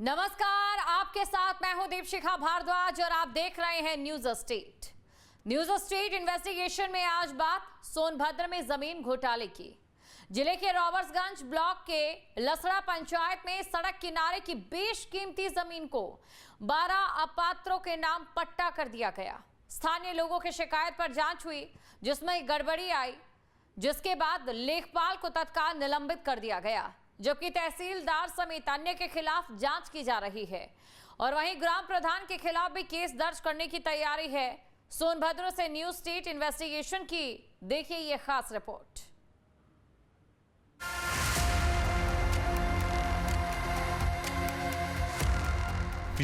नमस्कार, आपके साथ मैं हूं दीपशिखा भारद्वाज और आप देख रहे हैं news state. News state investigation में आज बात सोनभद्र में जमीन घोटाले की। जिले के रॉबर्ट्सगंज ब्लॉक के लसड़ा पंचायत में सड़क किनारे की बेशकीमती जमीन को 12 अपात्रों के नाम पट्टा कर दिया गया। स्थानीय लोगों की शिकायत पर जांच हुई, जिसमें गड़बड़ी आई, जिसके बाद लेखपाल को तत्काल निलंबित कर दिया गया, जबकि तहसीलदार समेत अन्य के खिलाफ जांच की जा रही है। और वहीं ग्राम प्रधान के खिलाफ भी केस दर्ज करने की तैयारी है। सोनभद्र से न्यूज स्टेट इन्वेस्टिगेशन की देखिए ये खास रिपोर्ट।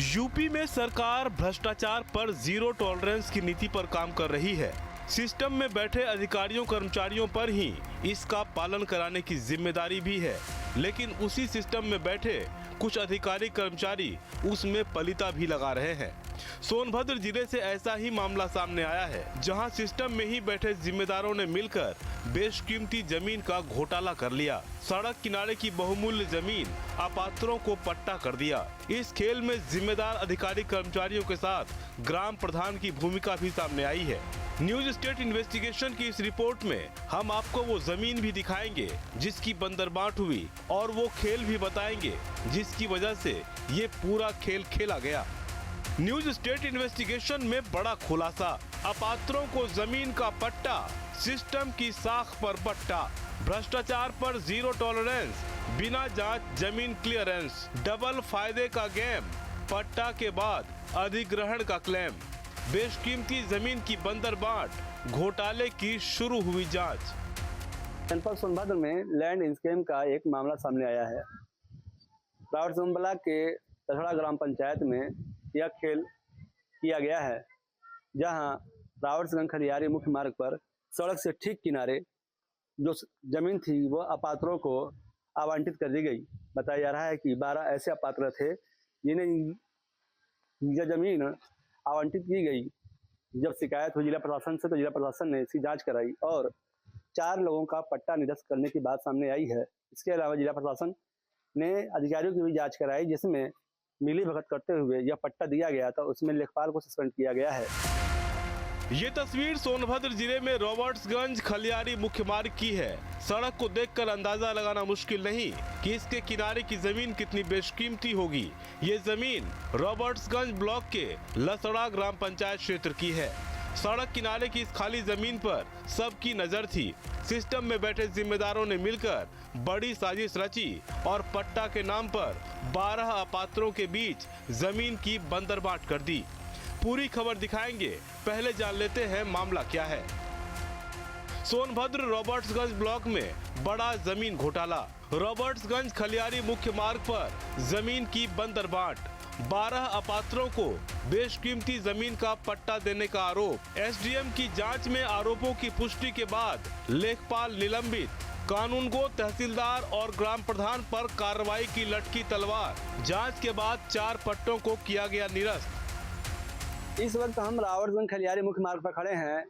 यूपी में सरकार भ्रष्टाचार पर जीरो टॉलरेंस की नीति पर काम कर रही है। सिस्टम में बैठे अधिकारियों कर्मचारियों पर ही इसका पालन कराने की जिम्मेदारी भी है, लेकिन उसी सिस्टम में बैठे कुछ अधिकारी कर्मचारी उसमें पलीता भी लगा रहे हैं। सोनभद्र जिले से ऐसा ही मामला सामने आया है, जहां सिस्टम में ही बैठे जिम्मेदारों ने मिलकर बेशकीमती जमीन का घोटाला कर लिया। सड़क किनारे की बहुमूल्य जमीन अपात्रों को पट्टा कर दिया। इस खेल में जिम्मेदार अधिकारी कर्मचारियों के साथ ग्राम प्रधान की भूमिका भी सामने आई है। न्यूज स्टेट इन्वेस्टिगेशन की इस रिपोर्ट में हम आपको वो जमीन भी दिखाएंगे जिसकी बंदरबांट हुई, और वो खेल भी बताएंगे जिसकी वजह से ये पूरा खेल खेला गया। न्यूज स्टेट इन्वेस्टिगेशन में बड़ा खुलासा, अपात्रों को जमीन का पट्टा, सिस्टम की साख पर पट्टा, भ्रष्टाचार पर जीरो टॉलरेंस, बिना जांच जमीन क्लियरेंस, डबल फायदे का गेम, पट्टा के बाद अधिग्रहण का क्लेम, बेशकीमती जमीन की बंदरबांट, घोटाले की शुरू हुई जांच। जनपद सोनभद्र में लैंड स्कैम का एक मामला सामने आया है। रॉबर्ट्सगंज ब्लॉक के लसड़ा ग्राम पंचायत में यह खेल किया गया है, जहां रॉबर्ट्सगंज खलियारी मुख्य मार्ग पर सड़क से ठीक किनारे जो जमीन थी वह अपात्रों को आवंटित कर दी गई। बताया जा रहा है कि 12 ऐसे अपात्र थे जिन्हें यह जमीन आवंटित की गई। जब शिकायत हुई जिला प्रशासन से, तो जिला प्रशासन ने इसकी जांच कराई और 4 लोगों का पट्टा निरस्त करने की बात सामने आई है। इसके अलावा जिला प्रशासन ने अधिकारियों की भी जांच कराई, जिसमें मिली भगत करते हुए यह पट्टा दिया गया था। उसमें लेखपाल को सस्पेंड किया गया है। ये तस्वीर सोनभद्र जिले में रॉबर्ट्सगंज खलियारी मुख्य मार्ग की है। सड़क को देखकर अंदाजा लगाना मुश्किल नहीं कि इसके किनारे की जमीन कितनी बेशकीमती होगी। ये जमीन रॉबर्ट्सगंज ब्लॉक के लसड़ा ग्राम पंचायत क्षेत्र की है। सड़क किनारे की इस खाली जमीन पर सबकी नजर थी। सिस्टम में बैठे जिम्मेदारों ने मिलकर बड़ी साजिश रची और पट्टा के नाम पर 12 अपात्रों के बीच जमीन की बंदरबांट कर दी। पूरी खबर दिखाएंगे, पहले जान लेते हैं मामला क्या है। सोनभद्र रॉबर्ट्सगंज ब्लॉक में बड़ा जमीन घोटाला। रॉबर्ट्सगंज खलियारी मुख्य मार्ग पर जमीन की बंदरबांट, 12 अपात्रों को बेशकीमती जमीन का पट्टा देने का आरोप। एसडीएम की जांच में आरोपों की पुष्टि के बाद लेखपाल निलंबित, कानूनगो तहसीलदार और ग्राम प्रधान पर कार्रवाई की लटकी तलवार। जांच के बाद 4 पट्टों को किया गया निरस्त। इस वक्त हम रॉबर्ट्सगंज खलियारी मुख्य मार्ग पर खड़े हैं,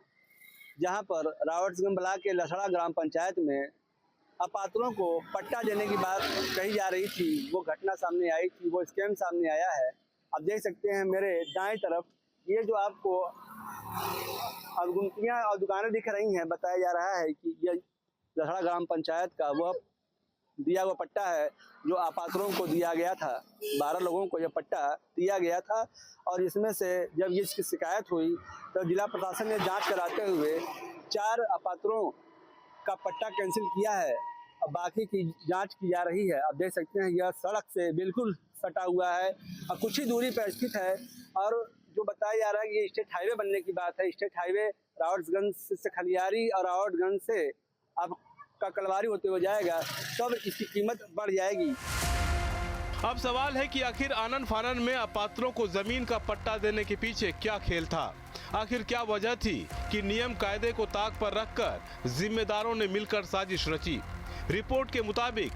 जहां पर रॉबर्ट्सगंज ब्लॉक के लसड़ा ग्राम पंचायत में अपात्रों को पट्टा देने की बात कही जा रही थी। वो घटना सामने आई थी, वो स्कैम सामने आया है। अब देख सकते हैं मेरे दाएं तरफ ये जो आपको अवगुंतियाँ और दुकानें दिख रही हैं, बताया जा रहा है कि यह लसड़ा ग्राम पंचायत का वह दिया हुआ पट्टा है जो अपात्रों को दिया गया था। 12 लोगों को यह पट्टा दिया गया था, और इसमें से जब इसकी शिकायत हुई तो जिला प्रशासन ने जांच कराते हुए 4 अपात्रों का पट्टा कैंसिल किया है। अब बाकी की जांच की जा रही है। अब देख सकते हैं यह सड़क से बिल्कुल सटा हुआ है और कुछ ही दूरी पर स्थित है। और जो बताया जा रहा है कि ये स्टेट हाईवे बनने की बात है। स्टेट हाईवे रॉबर्ट्सगंज से खलियारी और रॉबर्ट्सगंज से अब का कलवारी होते हुए जाएगा, तब इसकी कीमत बढ़ जाएगी। अब सवाल है कि आखिर आनन फानन में अपात्रों को जमीन का पट्टा देने के पीछे क्या खेल था। आखिर क्या वजह थी कि नियम कायदे को ताक पर रखकर जिम्मेदारों ने मिलकर साजिश रची। रिपोर्ट के मुताबिक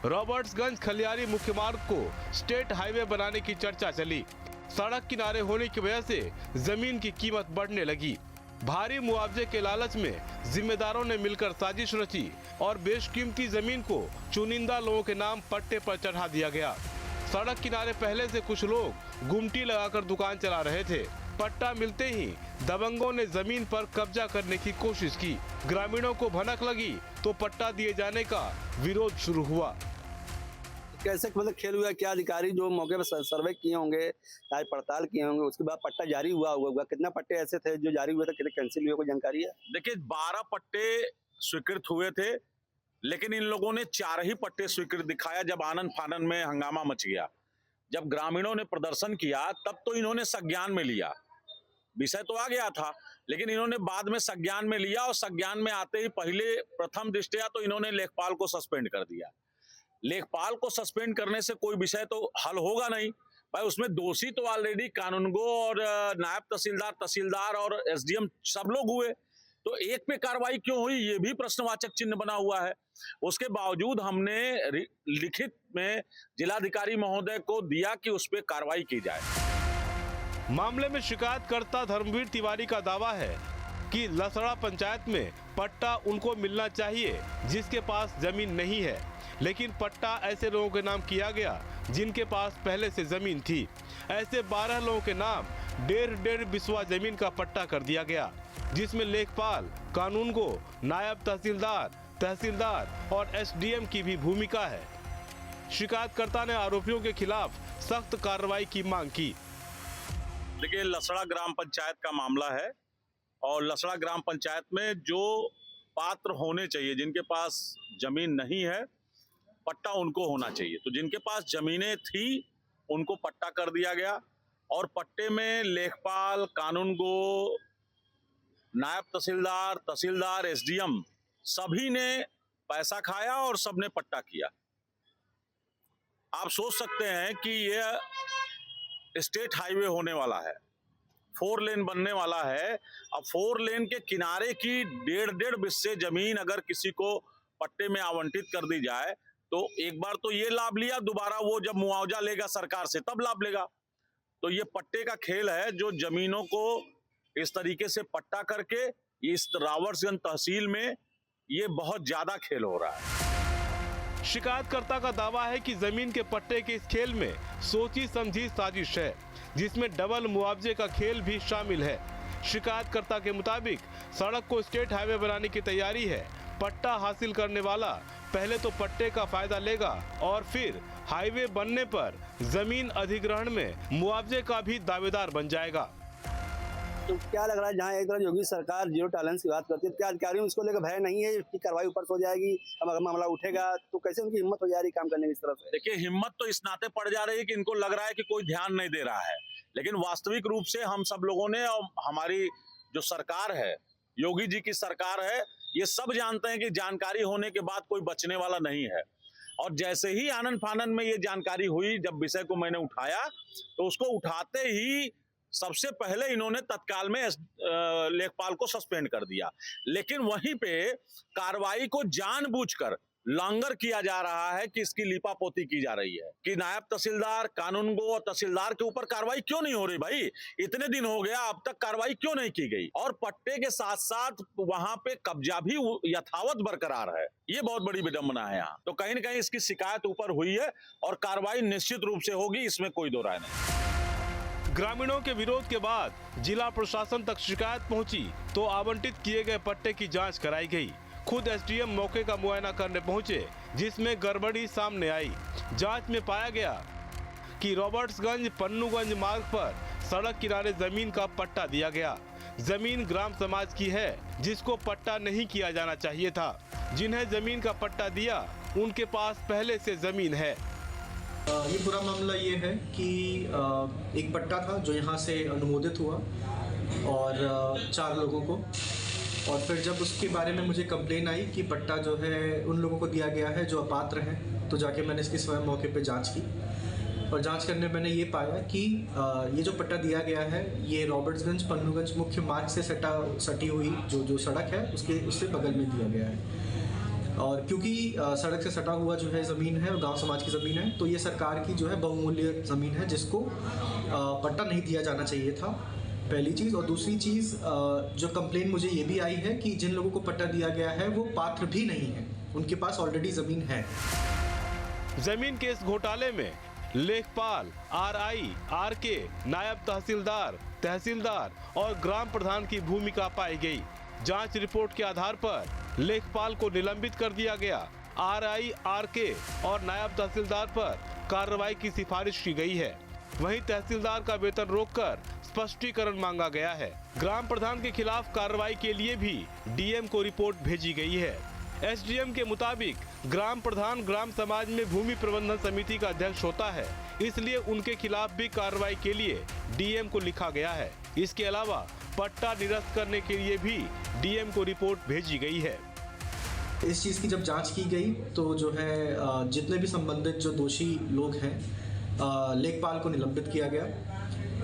रॉबर्ट्सगंज खलियारी मुख्य मार्ग को स्टेट हाईवे बनाने की चर्चा चली। सड़क किनारे होने की वजह से जमीन की कीमत बढ़ने लगी। भारी मुआवजे के लालच में जिम्मेदारों ने मिलकर साजिश रची और बेशकीमती जमीन को चुनिंदा लोगों के नाम पट्टे पर चढ़ा दिया गया। सड़क किनारे पहले से कुछ लोग गुमटी लगाकर दुकान चला रहे थे। पट्टा मिलते ही दबंगों ने जमीन पर कब्जा करने की कोशिश की। ग्रामीणों को भनक लगी तो पट्टा दिए जाने का विरोध शुरू हुआ। कैसे मतलब खेल हुआ, क्या अधिकारी जो मौके पर सर्वे किए होंगे, चाहे पड़ताल किए होंगे, उसके बाद पट्टा जारी हुआ कितना पट्टे ऐसे थे जो जारी हुए थे, कितने कैंसिल हुए, कोई जानकारी है? देखिए 12 पट्टे स्वीकृत हुए थे, लेकिन इन लोगों ने 4 ही पट्टे स्वीकृत दिखाया जब आनन फानन में हंगामा मच गया। जब ग्रामीणों ने प्रदर्शन किया तब तो इन्होंने संज्ञान में लिया, विषय तो आ गया था, लेकिन इन्होंने बाद में संज्ञान में लिया और संज्ञान में आते ही पहले प्रथम दृष्टया तो इन्होंने लेखपाल को सस्पेंड कर दिया। लेखपाल को सस्पेंड करने से कोई विषय तो हल होगा नहीं भाई, उसमें दोषी तो ऑलरेडी कानूनगो और नायब तहसीलदार, तहसीलदार और एसडीएम सब लोग हुए, तो एक पे कार्रवाई क्यों हुई ये भी प्रश्नवाचक चिन्ह बना हुआ है। उसके बावजूद हमने लिखित में जिलाधिकारी महोदय को दिया कि उस पे कार्रवाई की जाए। मामले में शिकायतकर्ता धर्मवीर तिवारी का दावा है कि लसड़ा पंचायत में पट्टा उनको मिलना चाहिए जिसके पास जमीन नहीं है, लेकिन पट्टा ऐसे लोगों के नाम किया गया जिनके पास पहले से जमीन थी। ऐसे 12 लोगों के नाम 1.5 बिस्वा जमीन का पट्टा कर दिया गया, जिसमें लेखपाल, कानूनगो, नायब तहसीलदार, तहसीलदार और एसडीएम की भी भूमिका है। शिकायतकर्ता ने आरोपियों के खिलाफ सख्त कार्रवाई की मांग की। देखिए लसड़ा ग्राम पंचायत का मामला है और लसड़ा ग्राम पंचायत में जो पात्र होने चाहिए, जिनके पास जमीन नहीं है, पट्टा उनको होना चाहिए। तो जिनके पास जमीनें थी उनको पट्टा कर दिया गया और पट्टे में लेखपाल, कानूनगो, नायब तहसीलदार, तहसीलदार, एसडीएम सभी ने पैसा खाया और सबने पट्टा किया। आप सोच सकते हैं कि यह स्टेट हाईवे होने वाला है, 4 लेन बनने वाला है। अब 4 लेन के किनारे की 1.5 बिस्से जमीन अगर किसी को पट्टे में आवंटित कर दी जाए तो एक बार तो ये लाभ लिया, दोबारा वो जब मुआवजा लेगा सरकार से तब लाभ लेगा। तो ये पट्टे का खेल है जो जमीनों को इस तरीके से पट्टा करके इस रावर्सगंज तहसील में ये बहुत ज्यादा खेल हो रहा है। शिकायतकर्ता का दावा है कि जमीन के पट्टे के इस खेल में सोची समझी साजिश है, जिसमें डबल मुआवजे का खेल भी शामिल है। शिकायतकर्ता के मुताबिक सड़क को स्टेट हाईवे बनाने की तैयारी है। पट्टा हासिल करने वाला पहले तो पट्टे का फायदा लेगा और फिर हाईवे बनने पर जमीन अधिग्रहण में मुआवजे का भी दावेदार बन जाएगा। तो क्या लग रहा है, जहाँ एक तरफ योगी सरकार जीरो टॉलरेंस की बात करती है, क्या अधिकारियों इसको लेकर भय नहीं है कि कार्रवाई ऊपर से हो जाएगी, अब अगर मामला उठेगा तो कैसे उनकी हिम्मत हो जा रही काम करने की इस तरफ से? देखिए हिम्मत तो इस नाते पड़ जा रही है कि इनको लग रहा है कि कोई ध्यान नहीं दे रहा है, लेकिन वास्तविक रूप से हम सब लोगों ने और हमारी जो सरकार है, योगी जी की सरकार है, ये सब जानते हैं कि जानकारी होने के बाद कोई बचने वाला नहीं है। और जैसे ही आनन फानन में ये जानकारी हुई, जब विषय को मैंने उठाया तो उसको उठाते ही सबसे पहले इन्होंने तत्काल में लेखपाल को सस्पेंड कर दिया, लेकिन वहीं पे कार्रवाई को जानबूझकर लांगर किया जा रहा है कि इसकी लीपापोती की जा रही है कि नायब तहसीलदार, कानूनगो और तहसीलदार के ऊपर कार्रवाई क्यों नहीं हो रही भाई, इतने दिन हो गया अब तक कार्रवाई क्यों नहीं की गई, और पट्टे के साथ साथ वहां पे कब्जा भी यथावत बरकरार है। ये बहुत बड़ी विडंबना है यहाँ। तो कहीं ना कहीं इसकी शिकायत ऊपर हुई है और कार्रवाई निश्चित रूप से होगी, इसमें कोई दो राय नहीं। ग्रामीणों के विरोध के बाद जिला प्रशासन तक शिकायत पहुंची तो आवंटित किए गए पट्टे की जांच कराई गई। खुद एसडीएम मौके का मुआयना करने पहुंचे, जिसमें गड़बड़ी सामने आई। जांच में पाया गया कि रॉबर्ट्सगंज पन्नूगंज मार्ग पर सड़क किनारे जमीन का पट्टा दिया गया। जमीन ग्राम समाज की है, जिसको पट्टा नहीं किया जाना चाहिए था। जिन्हें जमीन का पट्टा दिया उनके पास पहले से जमीन है। ये पूरा मामला ये है कि एक पट्टा था जो यहाँ से अनुमोदित हुआ और 4 लोगों को, और फिर जब उसके बारे में मुझे कंप्लेन आई कि पट्टा जो है उन लोगों को दिया गया है जो अपात्र हैं, तो जाके मैंने इसकी स्वयं मौके पे जांच की और जांच करने में मैंने ये पाया कि ये जो पट्टा दिया गया है ये रॉबर्ट्सगंज पन्नूगंज मुख्य मार्ग से सटी हुई जो सड़क है उससे बगल में दिया गया है। और क्योंकि सड़क से सटा हुआ जो है ज़मीन है और गांव समाज की ज़मीन है, तो ये सरकार की जो है बहुमूल्य ज़मीन है जिसको पट्टा नहीं दिया जाना चाहिए था, पहली चीज़। और दूसरी चीज़ जो कंप्लेन मुझे ये भी आई है कि जिन लोगों को पट्टा दिया गया है वो पात्र भी नहीं है, उनके पास ऑलरेडी ज़मीन है। जमीन के इस घोटाले में लेखपाल, RI, RK, नायब तहसीलदार, तहसीलदार और ग्राम प्रधान की भूमिका पाई गई। जांच रिपोर्ट के आधार पर लेखपाल को निलंबित कर दिया गया। RI, RK और नायब तहसीलदार पर कार्रवाई की सिफारिश की गई है। वहीं तहसीलदार का वेतन रोककर स्पष्टीकरण मांगा गया है। ग्राम प्रधान के खिलाफ कार्रवाई के लिए भी DM को रिपोर्ट भेजी गई है। SDM के मुताबिक ग्राम प्रधान ग्राम समाज में भूमि प्रबंधन समिति का अध्यक्ष होता है, इसलिए उनके खिलाफ भी कार्रवाई के लिए DM को लिखा गया है। इसके अलावा पट्टा निरस्त करने के लिए भी DM को रिपोर्ट भेजी गई है। इस चीज़ की जब जांच की गई तो जो है जितने भी संबंधित जो दोषी लोग हैं लेखपाल को निलंबित किया गया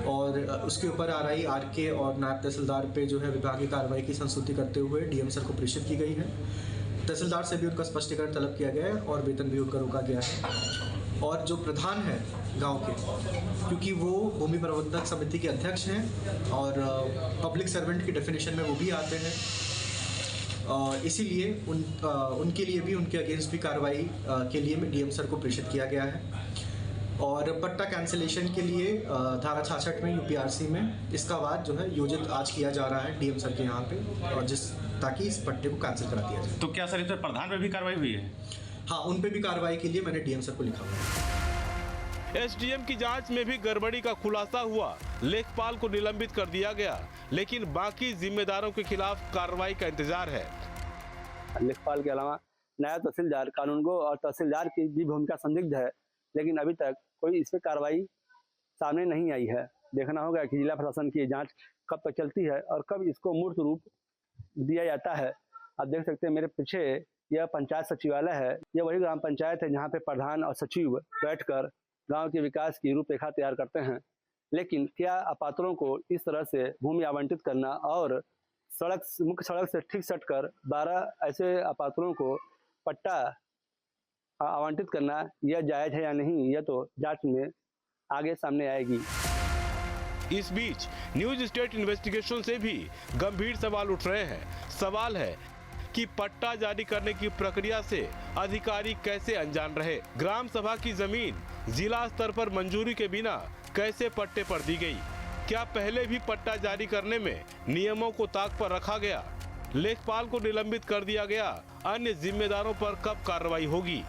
और उसके ऊपर RI, RK और नायब तहसीलदार पे जो है विभागीय कार्रवाई की संस्तुति करते हुए DM सर को प्रेषित की गई है। तहसीलदार से भी उनका स्पष्टीकरण तलब किया गया है और वेतन भी उनका रोका गया है। और जो प्रधान है गांव के, क्योंकि वो भूमि प्रबंधक समिति के अध्यक्ष हैं और पब्लिक सर्वेंट की डेफिनेशन में वो भी आते हैं, इसीलिए उनके लिए भी उनके अगेंस्ट भी कार्रवाई के लिए DM सर को प्रेषित किया गया है। और पट्टा कैंसिलेशन के लिए धारा 66 में UPRC में इसका वाद जो है योजित आज किया जा रहा है DM सर के यहाँ पे, और ताकि इस पट्टे को कैंसिल करा दिया जाए। तो क्या सर इस पर प्रधान पे भी कार्रवाई हुई है? हाँ, उन पे भी कार्रवाई के लिए मैंने DM सर को लिखा हुआ है। SDM की जांच में भी गड़बड़ी का खुलासा हुआ। लेखपाल को निलंबित कर दिया गया, लेकिन बाकी जिम्मेदारों के खिलाफ कार्रवाई का इंतजार है। लेखपाल के अलावा नायब तहसीलदार, कानूनगो और तहसीलदार की भी भूमिका संदिग्ध है, लेकिन अभी तक कोई इस पर कार्रवाई सामने नहीं आई है। देखना होगा कि जिला प्रशासन की जांच कब तक चलती है और कब इसको मूर्त रूप दिया जाता है। आप देख सकते हैं मेरे पीछे यह पंचायत सचिवालय है। यह वही ग्राम पंचायत है जहां पे प्रधान और सचिव बैठकर गांव के विकास की रूपरेखा तैयार करते हैं। लेकिन क्या अपात्रों को इस तरह से भूमि आवंटित करना और मुख्य सड़क से ठीक सटकर 12 ऐसे अपात्रों को पट्टा आवंटित करना यह जायज है या नहीं, यह तो जांच में आगे सामने आएगी। इस बीच न्यूज स्टेट इन्वेस्टिगेशन से भी गंभीर सवाल उठ रहे हैं। सवाल है कि पट्टा जारी करने की प्रक्रिया से अधिकारी कैसे अनजान रहे। ग्राम सभा की जमीन जिला स्तर पर मंजूरी के बिना कैसे पट्टे पर दी गई? क्या पहले भी पट्टा जारी करने में नियमों को ताक पर रखा गया? लेखपाल को निलंबित कर दिया गया, अन्य जिम्मेदारों पर कब कार्रवाई होगी?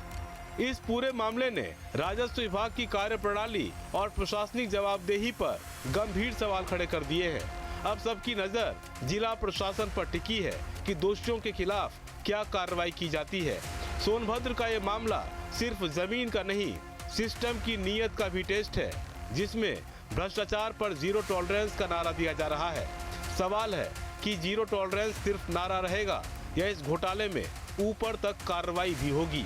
इस पूरे मामले ने राजस्व विभाग की कार्यप्रणाली और प्रशासनिक जवाबदेही पर गंभीर सवाल खड़े कर दिए हैं। अब सबकी नजर जिला प्रशासन पर टिकी है कि दोषियों के खिलाफ क्या कार्रवाई की जाती है। सोनभद्र का ये मामला सिर्फ जमीन का नहीं, सिस्टम की नीयत का भी टेस्ट है, जिसमें भ्रष्टाचार पर जीरो टॉलरेंस का नारा दिया जा रहा है। सवाल है कि जीरो टॉलरेंस सिर्फ नारा रहेगा या इस घोटाले में ऊपर तक कार्रवाई भी होगी।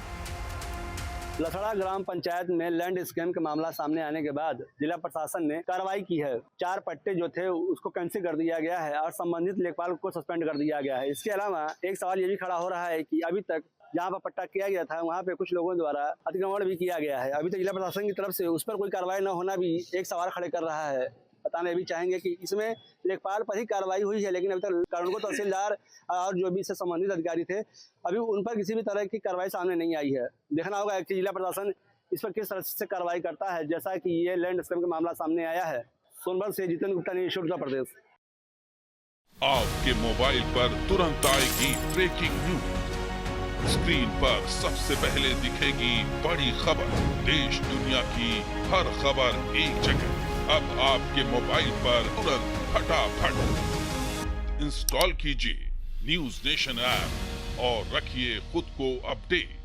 लसड़ा ग्राम पंचायत में लैंड स्कैम का मामला सामने आने के बाद जिला प्रशासन ने कार्रवाई की है। 4 पट्टे जो थे उसको कैंसिल कर दिया गया है और संबंधित लेखपाल को सस्पेंड कर दिया गया है। इसके अलावा एक सवाल ये भी खड़ा हो रहा है कि अभी तक जहाँ पर पट्टा किया गया था वहाँ पे कुछ लोगों द्वारा अतिक्रमण भी किया गया है। अभी तक जिला प्रशासन की तरफ से उस पर कोई कार्रवाई न होना भी एक सवाल खड़े कर रहा है। बताना ये भी चाहेंगे कि इसमें लेखपाल पर ही कार्रवाई हुई है, लेकिन अभी तक कानूनगो तहसीलदार और जो भी इससे संबंधित अधिकारी थे अभी उन पर किसी भी तरह की कार्रवाई सामने नहीं आई है। देखना होगा कि जिला प्रशासन इस पर किस तरह से कार्रवाई करता है, जैसा कि ये लैंड स्कैम का मामला सामने आया है। सोनभद्र से जितेंद्र गुप्ता, न्यूज़ उत्तर प्रदेश। आपके मोबाइल पर तुरंत आएगी ब्रेकिंग न्यूज। स्क्रीन पर सबसे पहले दिखेगी बड़ी खबर। देश दुनिया की हर खबर एक जगह। अब आपके मोबाइल पर तुरंत फटाफट इंस्टॉल कीजिए न्यूज नेशन ऐप और रखिए खुद को अपडेट।